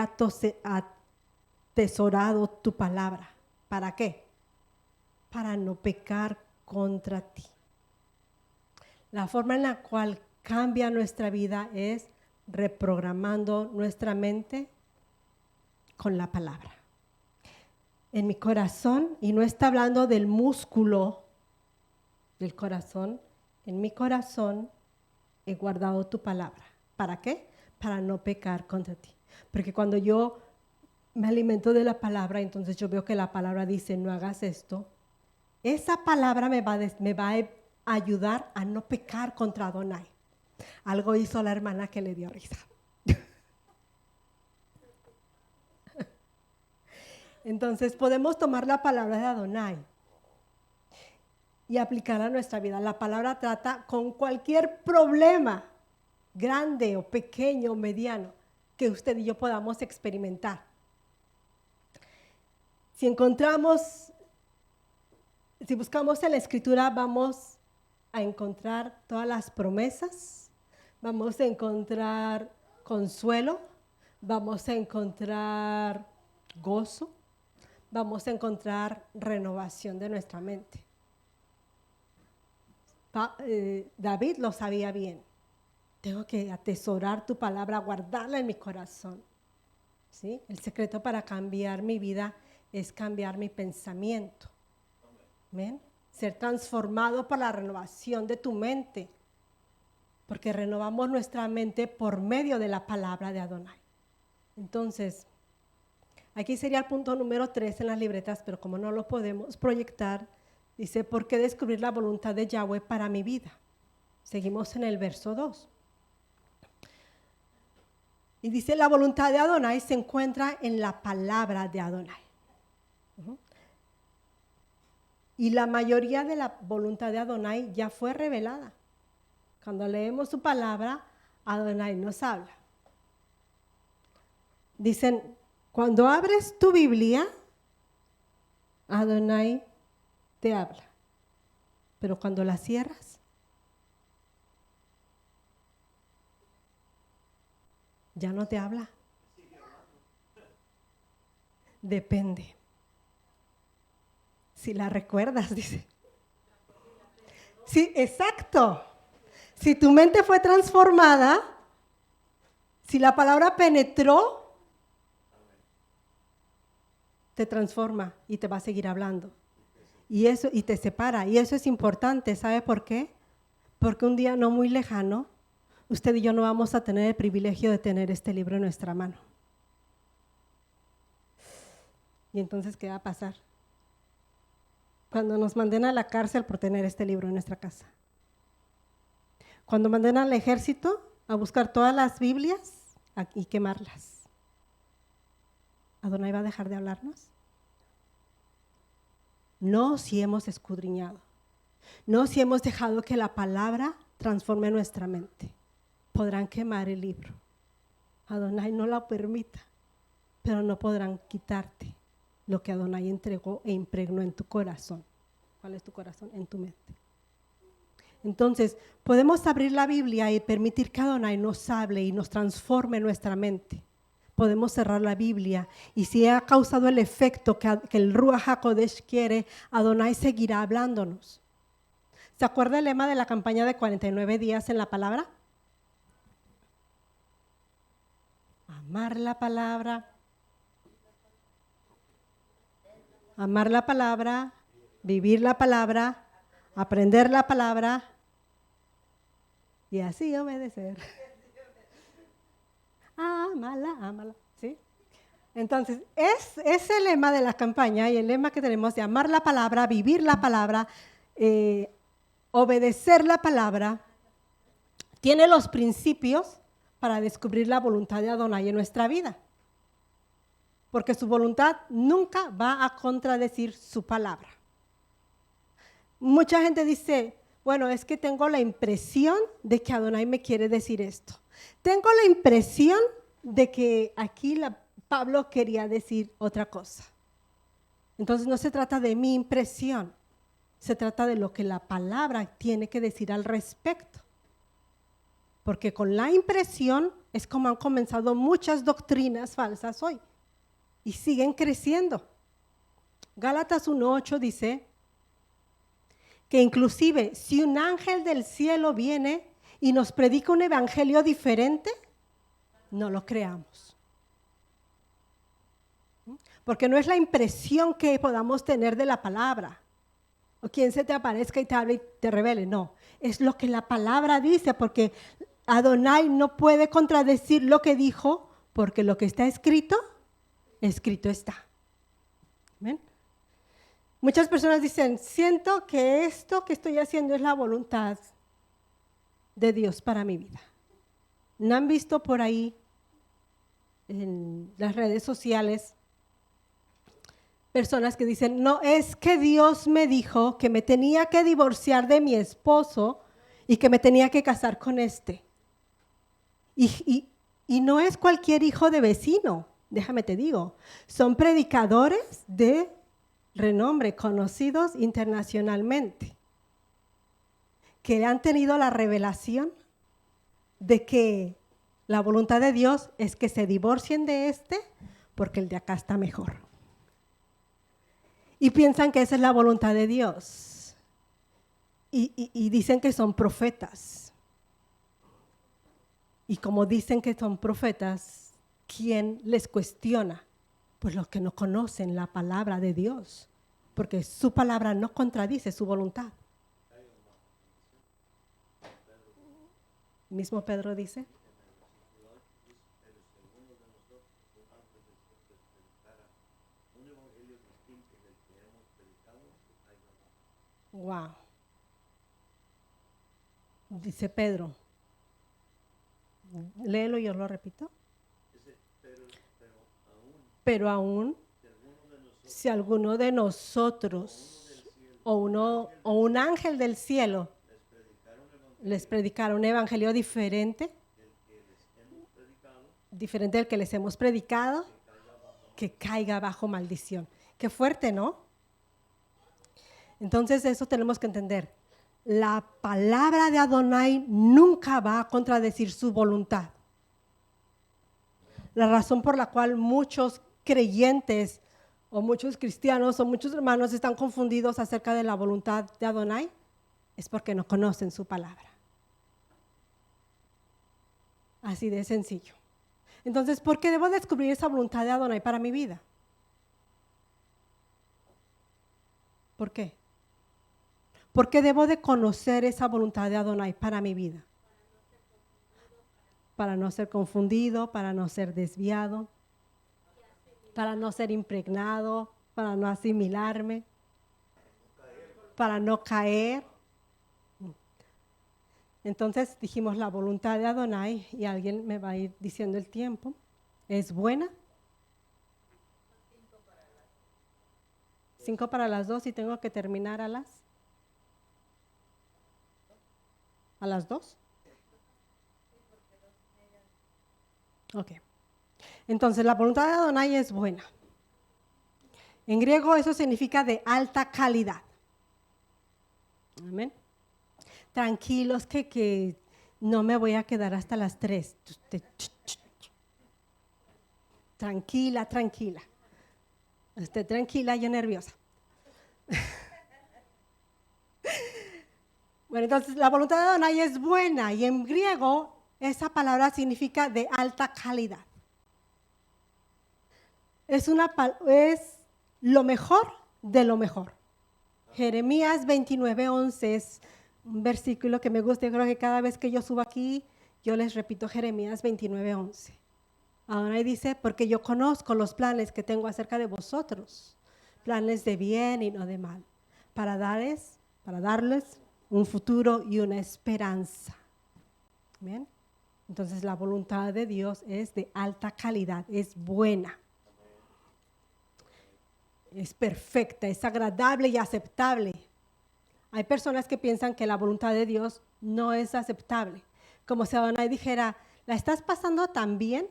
atesorado tu palabra. ¿Para qué? Para no pecar contra ti. La forma en la cual cambia nuestra vida es reprogramando nuestra mente con la palabra. En mi corazón, y no está hablando del músculo del corazón, en mi corazón he guardado tu palabra. ¿Para qué? Para no pecar contra ti. Porque cuando yo me alimento de la palabra, entonces yo veo que la palabra dice, no hagas esto. Esa palabra me va a ayudar a no pecar contra Adonai. Algo hizo la hermana que le dio risa. Entonces podemos tomar la palabra de Adonai y aplicarla a nuestra vida. La palabra trata con cualquier problema, grande o pequeño o mediano, que usted y yo podamos experimentar. Si buscamos en la Escritura, vamos a encontrar todas las promesas, vamos a encontrar consuelo, vamos a encontrar gozo, vamos a encontrar renovación de nuestra mente. David lo sabía bien. Tengo que atesorar tu palabra, guardarla en mi corazón. ¿Sí? El secreto para cambiar mi vida es cambiar mi pensamiento. ¿Amén? Ser transformado por la renovación de tu mente. Porque renovamos nuestra mente por medio de la palabra de Adonai. Entonces, aquí sería el punto número 3 en las libretas, pero como no lo podemos proyectar, dice, ¿por qué descubrir la voluntad de Yahweh para mi vida? Seguimos en el verso 2. Y dice, la voluntad de Adonai se encuentra en la palabra de Adonai. Y la mayoría de la voluntad de Adonai ya fue revelada. Cuando leemos su palabra, Adonai nos habla. Dicen, cuando abres tu Biblia, Adonai te habla. Pero cuando la cierras, ya no te habla. Depende. Si la recuerdas, dice. Sí, exacto. Si tu mente fue transformada, si la palabra penetró, te transforma y te va a seguir hablando. Y te separa. Y eso es importante. ¿Sabe por qué? Porque un día no muy lejano, usted y yo no vamos a tener el privilegio de tener este libro en nuestra mano. Y entonces, ¿qué va a pasar? Cuando nos manden a la cárcel por tener este libro en nuestra casa. Cuando manden al ejército a buscar todas las Biblias y quemarlas. ¿Adonai va a dejar de hablarnos? No si hemos escudriñado. No si hemos dejado que la palabra transforme nuestra mente. Podrán quemar el libro. Adonai no lo permita, pero no podrán quitarte lo que Adonai entregó e impregnó en tu corazón. ¿Cuál es tu corazón? En tu mente. Entonces, podemos abrir la Biblia y permitir que Adonai nos hable y nos transforme nuestra mente. Podemos cerrar la Biblia y si ha causado el efecto que el Ruach HaKodesh quiere, Adonai seguirá hablándonos. ¿Se acuerda el lema de la campaña de 49 días en la palabra? Amar la palabra. Amar la palabra, vivir la palabra, aprender la palabra y así obedecer. Ámala, ámala, ¿sí? Entonces, es el lema de la campaña y el lema que tenemos de amar la palabra, vivir la palabra, obedecer la palabra, tiene los principios para descubrir la voluntad de Adonai en nuestra vida. Porque su voluntad nunca va a contradecir su palabra. Mucha gente dice, bueno, es que tengo la impresión de que Adonai me quiere decir esto. Tengo la impresión de que aquí Pablo quería decir otra cosa. Entonces no se trata de mi impresión, se trata de lo que la palabra tiene que decir al respecto. Porque con la impresión es como han comenzado muchas doctrinas falsas hoy y siguen creciendo. Gálatas 1:8 dice que inclusive si un ángel del cielo viene y nos predica un evangelio diferente, no lo creamos. Porque no es la impresión que podamos tener de la palabra, o quien se te aparezca y te hable y te revele, no. Es lo que la palabra dice, porque Adonai no puede contradecir lo que dijo, porque lo que está escrito, escrito está. ¿Ven? Muchas personas dicen, siento que esto que estoy haciendo es la voluntad de Dios para mi vida. ¿No han visto por ahí en las redes sociales personas que dicen, no, es que Dios me dijo que me tenía que divorciar de mi esposo y que me tenía que casar con este? Y no es cualquier hijo de vecino, déjame te digo, son predicadores de renombre, conocidos internacionalmente, que han tenido la revelación de que la voluntad de Dios es que se divorcien de este porque el de acá está mejor. Y piensan que esa es la voluntad de Dios. Y dicen que son profetas. Y como dicen que son profetas, ¿quién les cuestiona? Pues los que no conocen la palabra de Dios, porque su palabra no contradice su voluntad. Mismo Pedro dice. Wow. Dice Pedro. Léelo y yo lo repito. Pero aún, si alguno de nosotros o un ángel del cielo les predicara un evangelio diferente del que les hemos predicado, que caiga bajo maldición. Qué fuerte, ¿no? Entonces eso tenemos que entender. La palabra de Adonai nunca va a contradecir su voluntad. La razón por la cual muchos creyentes o muchos cristianos o muchos hermanos están confundidos acerca de la voluntad de Adonai es porque no conocen su palabra. Así de sencillo. Entonces, ¿por qué debo descubrir esa voluntad de Adonai para mi vida? ¿Por qué? ¿Por qué debo de conocer esa voluntad de Adonai para mi vida? Para no ser confundido, para no ser desviado, para no ser impregnado, para no asimilarme, para no caer. Entonces dijimos la voluntad de Adonai, y alguien me va a ir diciendo el tiempo, ¿es buena? 5 para las 2 y tengo que terminar a las 2. Ok. Entonces la voluntad de Adonai es buena. En griego eso significa de alta calidad. Amén. Tranquilos que no me voy a quedar hasta las 3. Tranquila, tranquila. Esté tranquila, yo nerviosa. Bueno, entonces la voluntad de Adonai es buena y en griego esa palabra significa de alta calidad. Es lo mejor de lo mejor. Jeremías 29:11 es un versículo que me gusta. Yo creo que cada vez que yo subo aquí, yo les repito Jeremías 29:11. Adonai dice, porque yo conozco los planes que tengo acerca de vosotros, planes de bien y no de mal, para darles un futuro y una esperanza. ¿Bien? Entonces la voluntad de Dios es de alta calidad, es buena, es perfecta, es agradable y aceptable. Hay personas que piensan que la voluntad de Dios no es aceptable, como si Adonai dijera, La estás pasando tan bien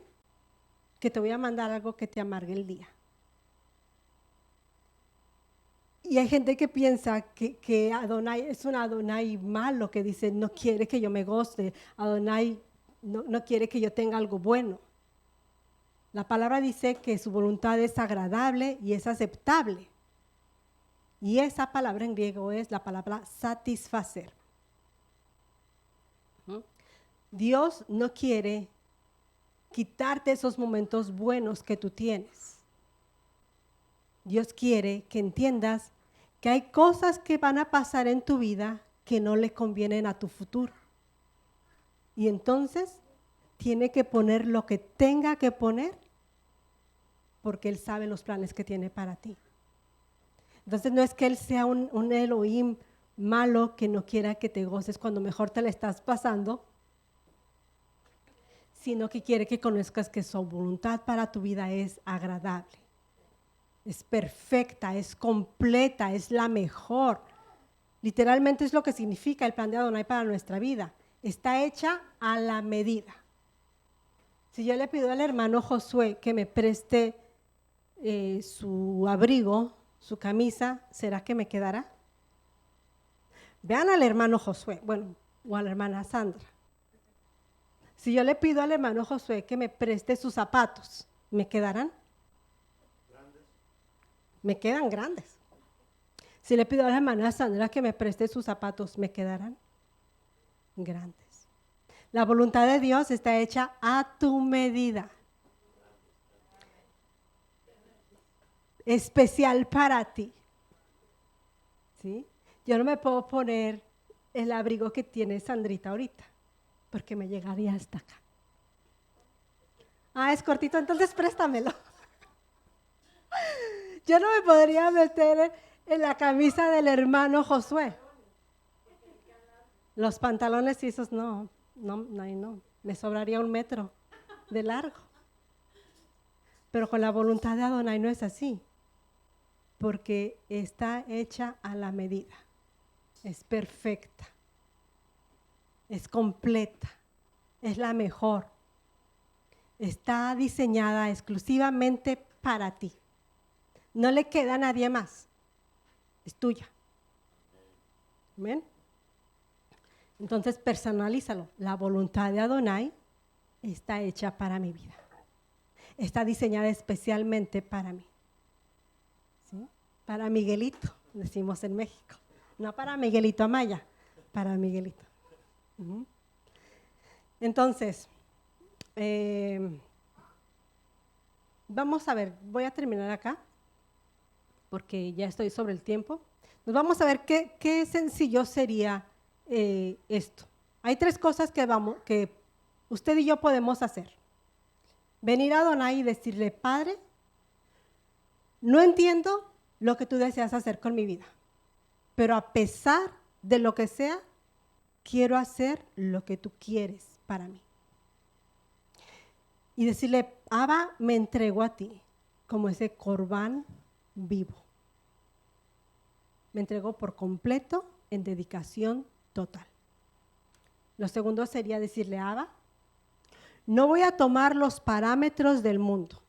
que te voy a mandar algo que te amargue el día. Y hay gente que piensa que Adonai es un Adonai malo, que dice, no quiere que yo me goce, Adonai no quiere que yo tenga algo bueno. La palabra dice que su voluntad es agradable y es aceptable. Y esa palabra en griego es la palabra satisfacer. Dios no quiere quitarte esos momentos buenos que tú tienes. Dios quiere que entiendas que hay cosas que van a pasar en tu vida que no le convienen a tu futuro. Y entonces tiene que poner lo que tenga que poner porque Él sabe los planes que tiene para ti. Entonces no es que Él sea un Elohim malo que no quiera que te goces cuando mejor te la estás pasando, sino que quiere que conozcas que su voluntad para tu vida es agradable, es perfecta, es completa, es la mejor. Literalmente es lo que significa el plan de Adonai para nuestra vida. Está hecha a la medida. Si yo le pido al hermano Josué que me preste su abrigo, su camisa, ¿será que me quedará? Vean al hermano Josué, bueno, o a la hermana Sandra. Si yo le pido al hermano Josué que me preste sus zapatos, ¿me quedarán? Grandes. Me quedan grandes. Si le pido a la hermana Sandra que me preste sus zapatos, ¿me quedarán? Grandes. La voluntad de Dios está hecha a tu medida. Especial para ti. ¿Sí? Yo no me puedo poner el abrigo que tiene Sandrita ahorita, porque me llegaría hasta acá. Ah, es cortito, entonces préstamelo. Yo no me podría meter en la camisa del hermano Josué. Los pantalones y esos no, me sobraría 1 metro de largo. Pero con la voluntad de Adonai no es así, porque está hecha a la medida, es perfecta, es completa, es la mejor, está diseñada exclusivamente para ti. No le queda a nadie más, es tuya. ¿Amén? Entonces personalízalo. La voluntad de Adonai está hecha para mi vida. Está diseñada especialmente para mí. ¿Sí? Para Miguelito, decimos en México. No para Miguelito Amaya, para Miguelito. Entonces, vamos a ver, voy a terminar acá, porque ya estoy sobre el tiempo. Nos vamos a ver qué sencillo sería esto. Hay 3 cosas que usted y yo podemos hacer. Venir a Adonai y decirle, Padre, no entiendo lo que tú deseas hacer con mi vida, pero a pesar de lo que sea, quiero hacer lo que tú quieres para mí. Y decirle, Abba, me entrego a ti como ese corbán vivo. Me entrego por completo en dedicación total. Lo segundo sería decirle, Abba, no voy a tomar los parámetros del mundo.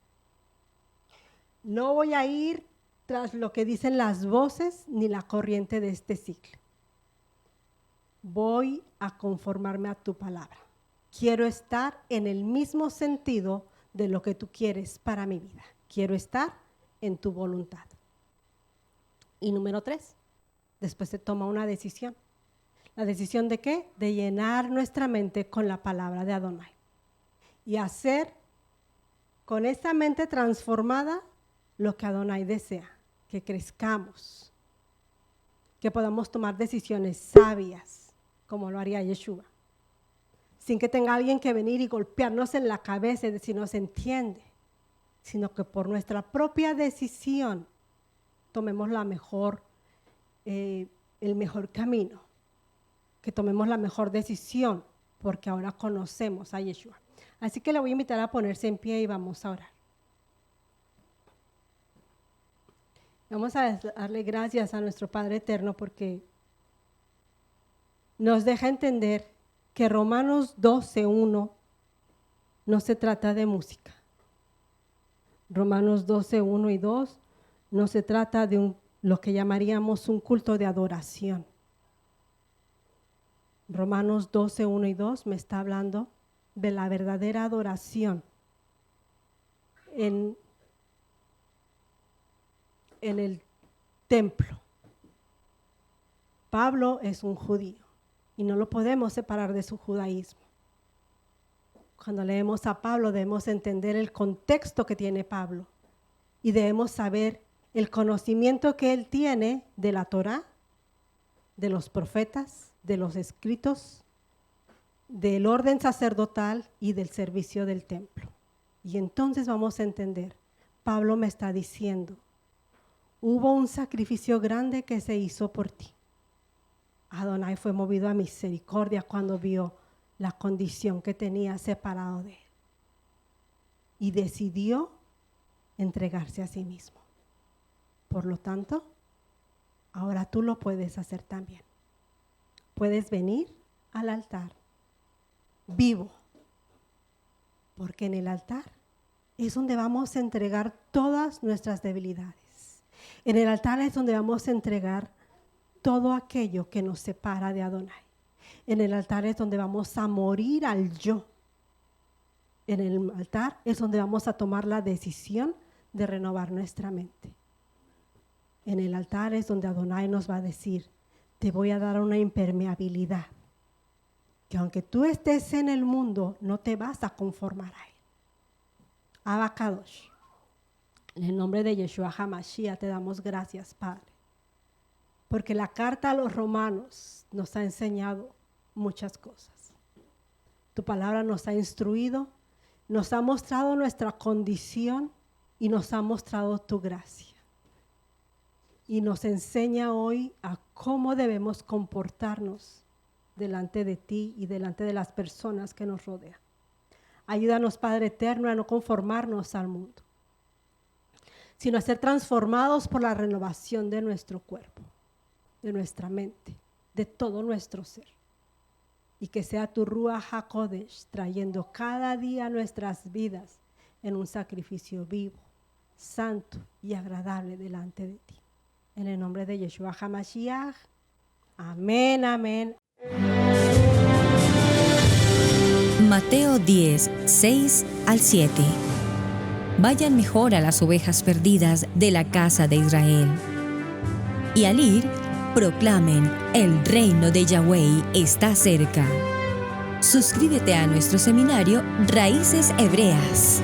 No voy a ir tras lo que dicen las voces ni la corriente de este siglo. Voy a conformarme a tu palabra. Quiero estar en el mismo sentido de lo que tú quieres para mi vida. Quiero estar en tu voluntad. Y número 3, después se toma una decisión. ¿La decisión de qué? De llenar nuestra mente con la palabra de Adonai. Y hacer con esa mente transformada lo que Adonai desea, que crezcamos, que podamos tomar decisiones sabias, como lo haría Yeshua, sin que tenga alguien que venir y golpearnos en la cabeza y decir no se entiende, sino que por nuestra propia decisión tomemos el mejor camino, que tomemos la mejor decisión, porque ahora conocemos a Yeshua. Así que le voy a invitar a ponerse en pie y vamos a orar. Vamos a darle gracias a nuestro Padre Eterno porque nos deja entender que Romanos 12:1 no se trata de música. Romanos 12, 1 y 2 no se trata de lo que llamaríamos un culto de adoración. Romanos 12, 1 y 2 me está hablando de la verdadera adoración en el templo. Pablo es un judío y no lo podemos separar de su judaísmo. Cuando leemos a Pablo debemos entender el contexto que tiene Pablo y debemos saber el conocimiento que él tiene de la Torá, de los profetas, de los escritos, del orden sacerdotal y del servicio del templo. Y entonces vamos a entender, Pablo me está diciendo, hubo un sacrificio grande que se hizo por ti. Adonai fue movido a misericordia cuando vio la condición que tenía separado de él. Y decidió entregarse a sí mismo. Por lo tanto, ahora tú lo puedes hacer también. Puedes venir al altar vivo, porque en el altar es donde vamos a entregar todas nuestras debilidades. En el altar es donde vamos a entregar todo aquello que nos separa de Adonai. En el altar es donde vamos a morir al yo. En el altar es donde vamos a tomar la decisión de renovar nuestra mente. En el altar es donde Adonai nos va a decir, te voy a dar una impermeabilidad, que aunque tú estés en el mundo, no te vas a conformar a él. Abba Kadosh, en el nombre de Yeshua HaMashiach te damos gracias, Padre, porque la carta a los romanos nos ha enseñado muchas cosas. Tu palabra nos ha instruido, nos ha mostrado nuestra condición y nos ha mostrado tu gracia. Y nos enseña hoy a cómo debemos comportarnos delante de ti y delante de las personas que nos rodean. Ayúdanos, Padre eterno, a no conformarnos al mundo, sino a ser transformados por la renovación de nuestro cuerpo, de nuestra mente, de todo nuestro ser. Y que sea tu Ruach HaKodesh trayendo cada día nuestras vidas en un sacrificio vivo, santo y agradable delante de ti. En el nombre de Yeshua HaMashiach. Amén, amén. Mateo 10, 6 al 7. Vayan mejor a las ovejas perdidas de la casa de Israel. Y al ir, proclamen, el reino de Yahweh está cerca. Suscríbete a nuestro seminario Raíces Hebreas.